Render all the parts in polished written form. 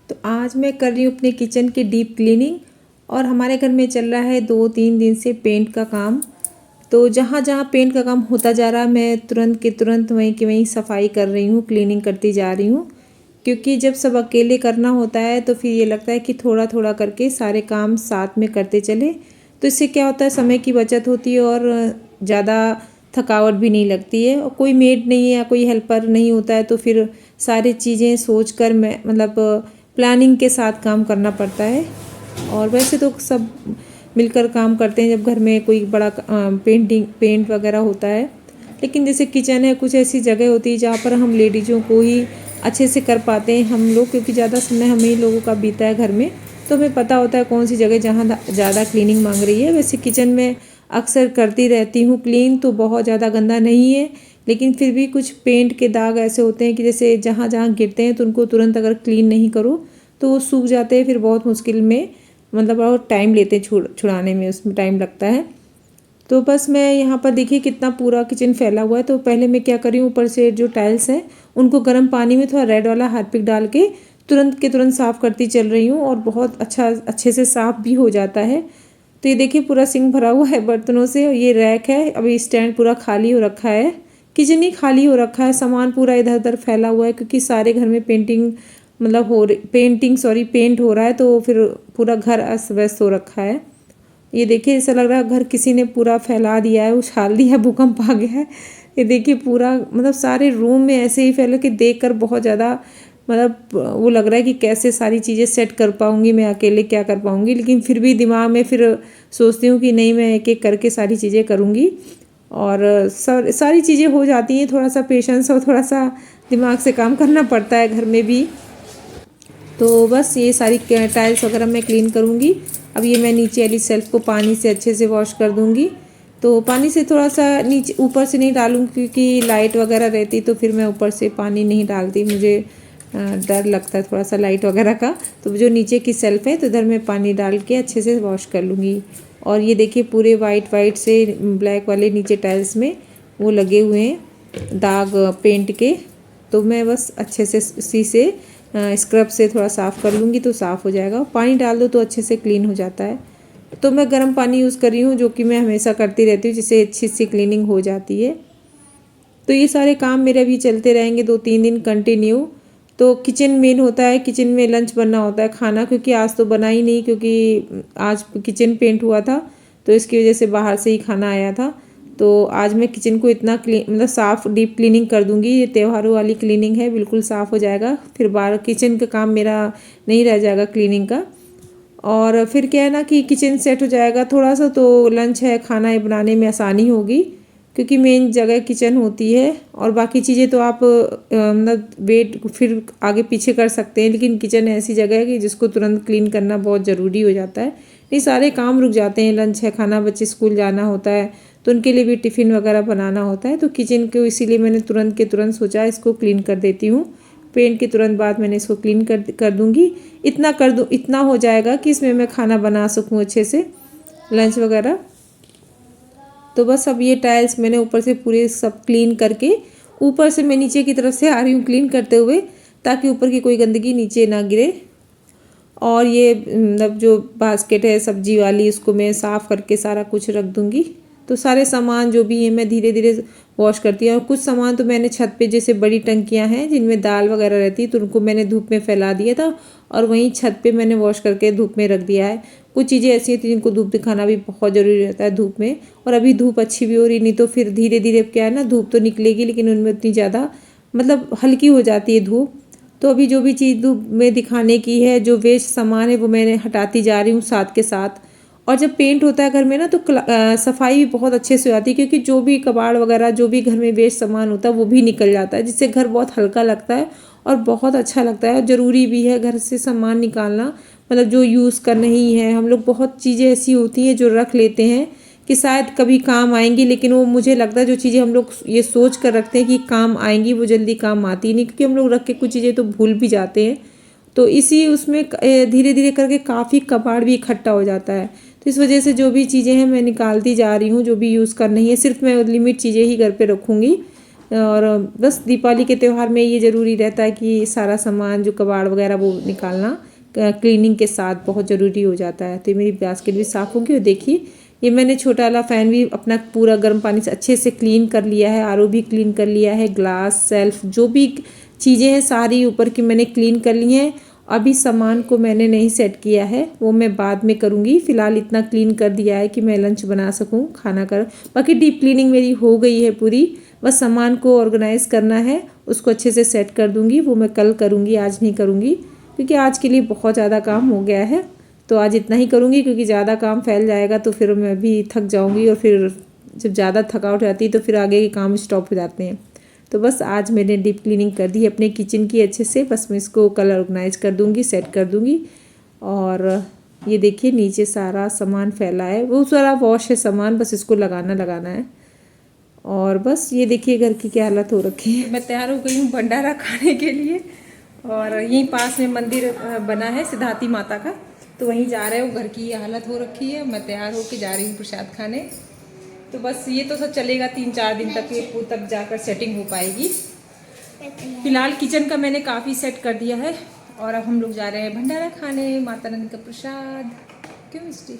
तो आज मैं कर रही हूँ अपने किचन की डीप क्लीनिंग। और हमारे घर में चल रहा है 2-3 दिन से पेंट का काम। तो जहाँ जहाँ पेंट का काम होता जा रहा मैं तुरंत के तुरंत वहीं की वहीं सफाई कर रही हूँ, क्लीनिंग करती जा रही हूँ। क्योंकि जब सब अकेले करना होता है तो फिर ये लगता है कि थोड़ा थोड़ा करके सारे काम साथ में करते चले। तो इससे क्या होता है, समय की बचत होती है और ज़्यादा थकावट भी नहीं लगती है। और कोई मेड नहीं है या कोई हेल्पर नहीं होता है तो फिर सारी चीज़ें सोच कर मैं प्लानिंग के साथ काम करना पड़ता है। और वैसे तो सब मिलकर काम करते हैं जब घर में कोई बड़ा पेंट वगैरह होता है। लेकिन जैसे किचन है, कुछ ऐसी जगह होती है जहाँ पर हम लेडीज़ों को ही अच्छे से कर पाते हैं हम लोग, क्योंकि ज़्यादा समय हम ही लोगों का बीता है घर में। तो हमें पता होता है कौन सी जगह जहाँ ज़्यादा क्लीनिंग मांग रही है। वैसे किचन में अक्सर करती रहती हूँ क्लीन, तो बहुत ज़्यादा गंदा नहीं है। लेकिन फिर भी कुछ पेंट के दाग ऐसे होते हैं कि जैसे जहाँ जहाँ गिरते हैं तो उनको तुरंत अगर क्लीन नहीं करो तो वो सूख जाते हैं। फिर बहुत मुश्किल में बहुत टाइम लेते हैं छुड़ाने में, उसमें टाइम लगता है। तो बस मैं यहाँ पर देखिए कितना पूरा किचन फैला हुआ है। तो पहले मैं क्या कर रही हूँ, ऊपर से जो टाइल्स हैं उनको गर्म पानी में थोड़ा रेड वाला हार्पिक डाल के तुरंत के तुरंत साफ़ करती चल रही हूँ और बहुत अच्छे से साफ़ भी हो जाता है। तो ये देखिए पूरा सिंक भरा हुआ है बर्तनों से। और ये रैक है, अभी स्टैंड पूरा खाली हो रखा है, किचन ही खाली हो रखा है, सामान पूरा इधर उधर फैला हुआ है क्योंकि सारे घर में पेंट हो रहा है। तो फिर पूरा घर अस्त व्यस्त हो रखा है। ये देखिए ऐसा लग रहा है घर किसी ने पूरा फैला दिया है, उछाल दिया, भूकंप आ गया है। ये देखिए पूरा सारे रूम में ऐसे ही फैले कि देखकर बहुत ज़्यादा वो लग रहा है कि कैसे सारी चीज़ें सेट कर पाऊँगी, मैं अकेले क्या कर पाऊँगी। लेकिन फिर भी दिमाग में फिर सोचती हूँ कि नहीं, मैं एक एक करके सारी चीज़ें करूँगी और सारी चीज़ें हो जाती हैं। थोड़ा सा पेशेंस और थोड़ा सा दिमाग से काम करना पड़ता है घर में भी। तो बस ये सारी टाइल्स वगैरह मैं क्लीन करूँगी। अब ये मैं नीचे वाली सेल्फ को पानी से अच्छे से वॉश कर दूँगी। तो पानी से थोड़ा सा नीचे, ऊपर से नहीं डालूँगी क्योंकि लाइट वगैरह रहती तो फिर मैं ऊपर से पानी नहीं डालती, मुझे डर लगता है थोड़ा सा लाइट वगैरह का। तो जो नीचे की सेल्फ है तो इधर मैं पानी डाल के अच्छे से वॉश कर लूँगी। और ये देखिए पूरे वाइट से ब्लैक वाले नीचे टाइल्स में वो लगे हुए हैं दाग पेंट के। तो मैं बस अच्छे से इसी से स्क्रब से थोड़ा साफ़ कर लूँगी तो साफ़ हो जाएगा। पानी डाल दो तो अच्छे से क्लीन हो जाता है। तो मैं गर्म पानी यूज़ कर रही हूँ, जो कि मैं हमेशा करती रहती हूँ, जिससे अच्छी सी क्लीनिंग हो जाती है। तो ये सारे काम मेरे अभी चलते रहेंगे 2-3 दिन कंटिन्यू। तो किचन मेन होता है, किचन में लंच बनना होता है, खाना क्योंकि आज तो बना ही नहीं क्योंकि आज किचन पेंट हुआ था तो इसकी वजह से बाहर से ही खाना आया था। तो आज मैं किचन को इतना साफ़ डीप क्लीनिंग कर दूंगी। ये त्योहारों वाली क्लीनिंग है, बिल्कुल साफ़ हो जाएगा। फिर बाहर किचन का काम मेरा नहीं रह जाएगा क्लीनिंग का। और फिर क्या है ना कि किचन सेट हो जाएगा थोड़ा सा, तो लंच है, खाना बनाने में आसानी होगी क्योंकि मेन जगह किचन होती है। और बाकी चीज़ें तो आप वेट फिर आगे पीछे कर सकते हैं, लेकिन किचन ऐसी जगह है कि जिसको तुरंत क्लीन करना बहुत ज़रूरी हो जाता है। ये सारे काम रुक जाते हैं, लंच है, खाना, बच्चे स्कूल जाना होता है तो उनके लिए भी टिफ़िन वगैरह बनाना होता है। तो किचन को इसीलिए मैंने तुरंत के तुरंत सोचा इसको क्लीन कर देती हूँ। पेंट के तुरंत बाद मैंने इसको क्लीन कर दूँगी। इतना हो जाएगा कि इसमें मैं खाना बना सकूँ अच्छे से, लंच वगैरह। तो बस अब ये टाइल्स मैंने ऊपर से पूरे सब क्लीन करके ऊपर से मैं नीचे की तरफ से आ रही हूँ क्लीन करते हुए, ताकि ऊपर की कोई गंदगी नीचे ना गिरे। और ये जो बास्केट है सब्जी वाली, उसको मैं साफ़ करके सारा कुछ रख दूँगी। तो सारे सामान जो भी है मैं धीरे धीरे वॉश करती हूँ। और कुछ सामान तो मैंने छत पे, जैसे बड़ी टंकियाँ हैं जिनमें दाल वगैरह रहती है, तो उनको मैंने धूप में फैला दिया था और वहीं छत पे मैंने वॉश करके धूप में रख दिया है। कुछ चीज़ें ऐसी होती हैं जिनको धूप दिखाना भी बहुत ज़रूरी रहता है धूप में। और अभी धूप अच्छी भी हो रही, नहीं तो फिर धीरे धीरे क्या है ना, धूप तो निकलेगी लेकिन उनमें उतनी ज़्यादा हल्की हो जाती है धूप। तो अभी जो भी चीज़ धूप में दिखाने की है, जो वेस्ट सामान है, वो मैंने हटाती जा रही हूँ साथ के साथ। और जब पेंट होता है घर में ना तो सफाई भी बहुत अच्छे से हो जाती है, क्योंकि जो भी कबाड़ वगैरह, जो भी घर में वेस्ट सामान होता है वो भी निकल जाता है, जिससे घर बहुत हल्का लगता है और बहुत अच्छा लगता है। और ज़रूरी भी है घर से सामान निकालना, जो यूज़ का नहीं है। हम लोग बहुत चीज़ें ऐसी होती हैं जो रख लेते हैं कि शायद कभी काम आएंगी, लेकिन वो मुझे लगता है जो चीज़ें हम लोग ये सोच कर रखते हैं कि काम आएंगी, वो जल्दी काम आती नहीं, क्योंकि हम लोग रख के कुछ चीज़ें तो भूल भी जाते हैं। तो इसी उसमें धीरे धीरे करके काफ़ी कबाड़ भी इकट्ठा हो जाता है। तो इस वजह से जो भी चीज़ें हैं मैं निकालती जा रही हूँ, जो भी यूज़ करनी है। सिर्फ मैं लिमिट चीज़ें ही घर पे रखूँगी, और बस दीपावली के त्यौहार में ये ज़रूरी रहता है कि सारा सामान जो कबाड़ वगैरह वो निकालना क्लीनिंग के साथ बहुत ज़रूरी हो जाता है। तो ये मेरी बास्केट भी साफ़ होगी। और देखिए ये मैंने छोटा वाला फ़ैन भी अपना पूरा गर्म पानी से अच्छे से क्लीन कर लिया है, आरओ भी क्लीन कर लिया है, ग्लास सेल्फ जो भी चीज़ें हैं सारी ऊपर की मैंने क्लीन कर ली हैं। अभी सामान को मैंने नहीं सेट किया है, वो मैं बाद में करूँगी। फ़िलहाल इतना क्लीन कर दिया है कि मैं लंच बना सकूँ, खाना कर। बाकी डीप क्लीनिंग मेरी हो गई है पूरी, बस सामान को ऑर्गेनाइज़ करना है, उसको अच्छे से सेट कर दूँगी। वो मैं कल करूँगी, आज नहीं करूँगी, क्योंकि आज के लिए बहुत ज़्यादा काम हो गया है। तो आज इतना ही करूँगी, क्योंकि ज़्यादा काम फैल जाएगा तो फिर मैं भी थक जाऊँगी, और फिर जब ज़्यादा थकावट आती है तो फिर आगे के काम स्टॉप हो जाते हैं। तो बस आज मैंने डीप क्लीनिंग कर दी है अपने किचन की अच्छे से। बस मैं इसको कल ऑर्गेनाइज कर दूँगी, सेट कर दूँगी। और ये देखिए नीचे सारा सामान फैला है, वो सारा वॉश है सामान, बस इसको लगाना है। और बस ये देखिए घर की क्या हालत हो रखी है। मैं तैयार हो गई हूँ भंडारा खाने के लिए, और यहीं पास में मंदिर बना है सिद्धार्थी माता का, तो वहीं जा रहे हो। घर की ये हालत हो रखी है, मैं तैयार होके जा रही हूँ प्रसाद खाने। तो बस ये तो सब चलेगा 3-4 दिन तक, ये तक जाकर सेटिंग हो पाएगी। फिलहाल किचन का मैंने काफ़ी सेट कर दिया है, और अब हम लोग जा रहे हैं भंडारा खाने, माता रानी का प्रसाद। क्यों मिष्टी?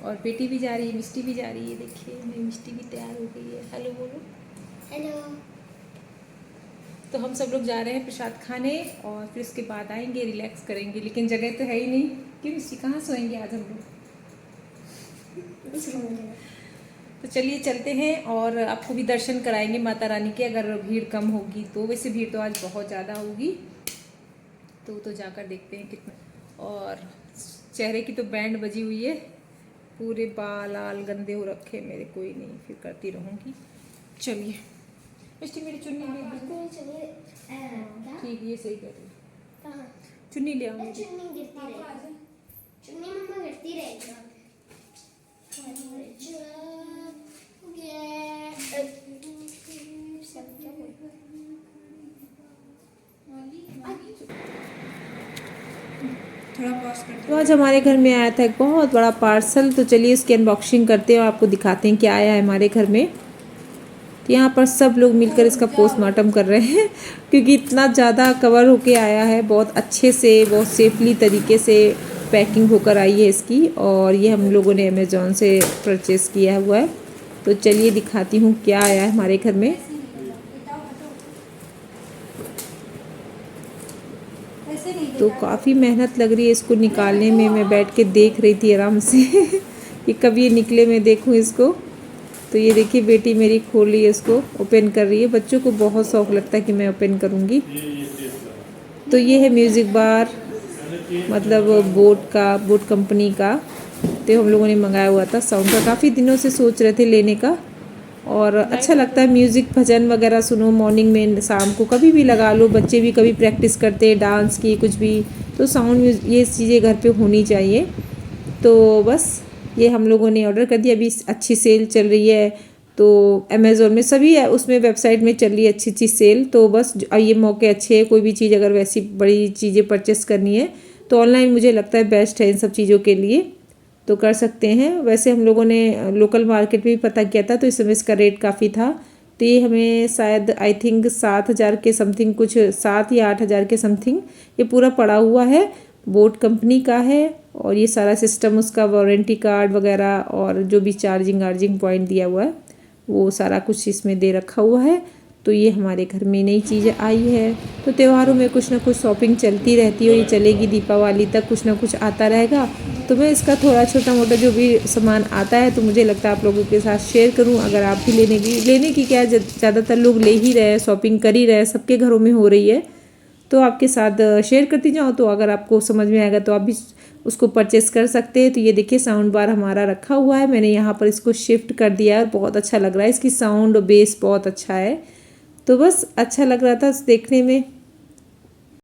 और बेटी भी जा रही है, मिष्टी भी जा रही है। देखिए मेरी मिष्टी भी तैयार हो गई है। हेलो बोलो। हेलो। तो हम सब लोग जा रहे हैं प्रसाद खाने, और फिर उसके बाद आएंगे, रिलैक्स करेंगे। लेकिन जगह तो है ही नहीं। क्यों मिष्टी, कहाँ सोएंगे आज हम लोग? तो चलिए चलते हैं, और आपको भी दर्शन कराएंगे माता रानी के, अगर भीड़ कम होगी तो। वैसे भीड़ तो आज बहुत ज़्यादा होगी, तो जाकर देखते हैं कितना। और चेहरे की तो बैंड बजी हुई है, पूरे बाल आल गंदे हो रखे मेरे। कोई नहीं, फिर करती रहूँगी। चलिए मिष्टी मेरी चुन्नी ले ली। ठीक, ये सही कर रही। चुन्नी ले आओ। चुन्नी मम्मा गिरती रहेगी। तो आज हमारे घर में आया था एक बहुत बड़ा पार्सल, तो चलिए उसकी अनबॉक्सिंग करते हैं और आपको दिखाते हैं क्या आया है हमारे घर में। तो यहाँ पर सब लोग मिलकर इसका पोस्टमार्टम कर रहे हैं, क्योंकि इतना ज़्यादा कवर होके आया है, बहुत अच्छे से, बहुत सेफली तरीके से पैकिंग होकर आई है इसकी। और ये हम लोगों ने अमेज़ॉन से परचेज़ किया हुआ है। तो चलिए दिखाती हूँ क्या आया है हमारे घर में। तो काफ़ी मेहनत लग रही है इसको निकालने में, मैं बैठ के देख रही थी आराम से कि कब ये निकले, मैं देखूँ इसको। तो ये देखिए बेटी मेरी खोल रही है, इसको ओपन कर रही है। बच्चों को बहुत शौक लगता है कि मैं ओपन करूँगी। तो ये है म्यूज़िक बार, मतलब बोट कंपनी का। तो हम लोगों ने मंगाया हुआ था साउंड का, काफ़ी दिनों से सोच रहे थे लेने का। और अच्छा लगता है म्यूज़िक, भजन वगैरह सुनो मॉर्निंग में, शाम को कभी भी लगा लो। बच्चे भी कभी प्रैक्टिस करते हैं डांस की, कुछ भी, तो साउंड ये चीज़ें घर पे होनी चाहिए। तो बस ये हम लोगों ने ऑर्डर कर दिया। अभी अच्छी सेल चल रही है, तो अमेज़ोन में सभी है, उसमें वेबसाइट में चल रही है अच्छी सेल। तो बस ये मौके अच्छे हैं, कोई भी चीज़ अगर वैसी बड़ी चीज़ें परचेस करनी है तो ऑनलाइन मुझे लगता है बेस्ट है इन सब चीज़ों के लिए, तो कर सकते हैं। वैसे हम लोगों ने लोकल मार्केट में भी पता किया था, तो इस समय इसका रेट काफ़ी था। तो ये हमें शायद आई थिंक 7,000 के समथिंग, कुछ 7 या 8,000 के समथिंग ये पूरा पड़ा हुआ है। बोट कंपनी का है, और ये सारा सिस्टम, उसका वारंटी कार्ड वगैरह, और जो भी चार्जिंग पॉइंट दिया हुआ है वो सारा कुछ इसमें दे रखा हुआ है। तो ये हमारे घर में नई चीज़ें आई है। तो त्योहारों में कुछ ना कुछ शॉपिंग चलती रहती है, और ये चलेगी दीपावली तक, कुछ ना कुछ आता रहेगा। तो मैं इसका थोड़ा छोटा मोटा जो भी सामान आता है, तो मुझे लगता है आप लोगों के साथ शेयर करूं। अगर आप भी लेने की क्या, ज़्यादातर लोग ले ही रहे हैं, शॉपिंग कर ही रहे हैं, सबके घरों में हो रही है, तो आपके साथ शेयर करती जाऊँ। तो अगर आपको समझ में आएगा तो आप भी उसको परचेस कर सकते हैं। तो ये देखिए साउंड बार हमारा रखा हुआ है, मैंने यहाँ पर इसको शिफ्ट कर दिया है, और बहुत अच्छा लग रहा है। इसकी साउंड बेस बहुत अच्छा है, तो बस अच्छा लग रहा था देखने में।